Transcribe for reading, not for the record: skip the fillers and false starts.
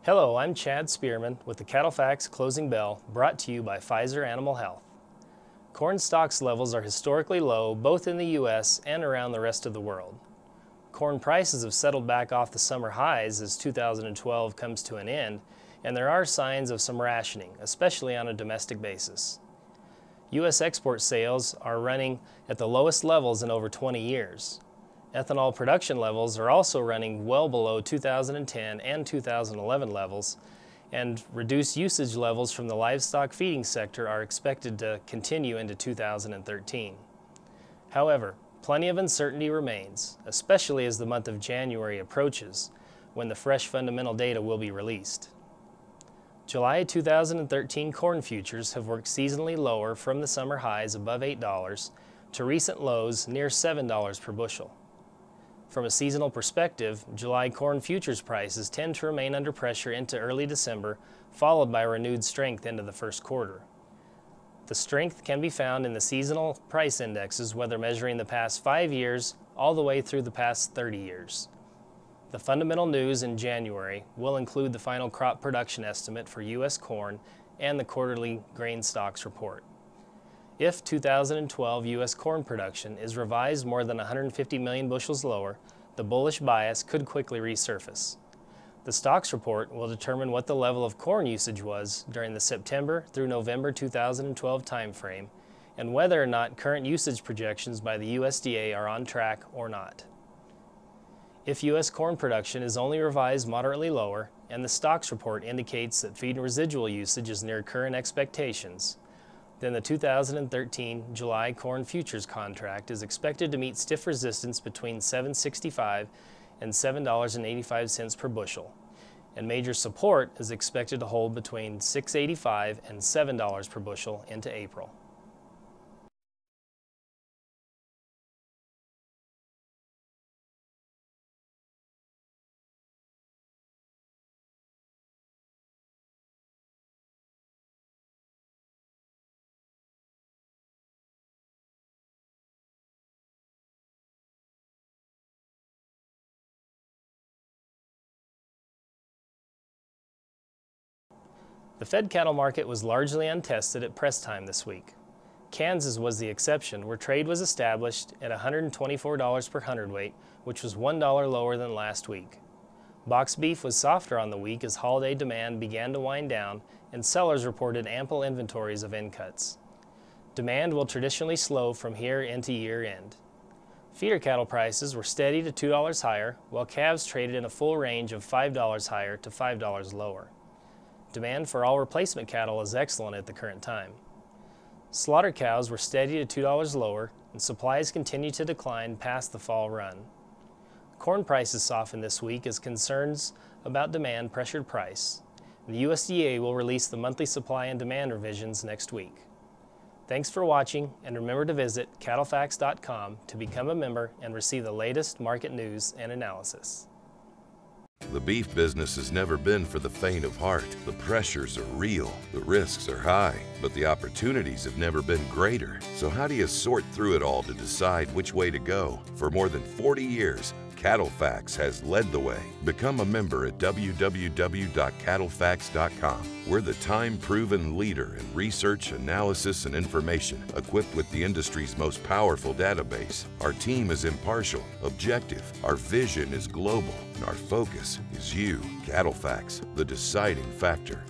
Hello, I'm Chad Spearman with the Cattle Facts Closing Bell, brought to you by Pfizer Animal Health. Corn stocks levels are historically low both in the U.S. and around the rest of the world. Corn prices have settled back off the summer highs as 2012 comes to an end, and there are signs of some rationing, especially on a domestic basis. U.S. export sales are running at the lowest levels in over 20 years. Ethanol production levels are also running well below 2010 and 2011 levels, and reduced usage levels from the livestock feeding sector are expected to continue into 2013. However, plenty of uncertainty remains, especially as the month of January approaches, when the fresh fundamental data will be released. July 2013 corn futures have worked seasonally lower from the summer highs above $8 to recent lows near $7 per bushel. From a seasonal perspective, July corn futures prices tend to remain under pressure into early December, followed by renewed strength into the first quarter. The strength can be found in the seasonal price indexes, whether measuring the past 5 years all the way through the past 30 years. The fundamental news in January will include the final crop production estimate for U.S. corn and the quarterly grain stocks report. If 2012 U.S. corn production is revised more than 150 million bushels lower, the bullish bias could quickly resurface. The stocks report will determine what the level of corn usage was during the September through November 2012 timeframe and whether or not current usage projections by the USDA are on track or not. If U.S. corn production is only revised moderately lower and the stocks report indicates that feed and residual usage is near current expectations, then the 2013 July corn futures contract is expected to meet stiff resistance between $7.65 and $7.85 per bushel, and major support is expected to hold between $6.85 and $7 per bushel into April. The fed cattle market was largely untested at press time this week. Kansas was the exception, where trade was established at $124 per hundredweight, which was $1 lower than last week. Box beef was softer on the week as holiday demand began to wind down and sellers reported ample inventories of end cuts. Demand will traditionally slow from here into year end. Feeder cattle prices were steady to $2 higher, while calves traded in a full range of $5 higher to $5 lower. Demand for all replacement cattle is excellent at the current time. Slaughter cows were steady to $2 lower, and supplies continue to decline past the fall run. Corn prices softened this week as concerns about demand pressured price. The USDA will release the monthly supply and demand revisions next week. Thanks for watching, and remember to visit cattlefacts.com to become a member and receive the latest market news and analysis. The beef business has never been for the faint of heart. The pressures are real, the risks are high, but the opportunities have never been greater. So how do you sort through it all to decide which way to go? For more than 40 years, Cattle Facts has led the way. Become a member at www.cattlefacts.com. We're the time-proven leader in research, analysis, and information, equipped with the industry's most powerful database. Our team is impartial, objective, our vision is global, and our focus is you. Cattle Facts, the deciding factor.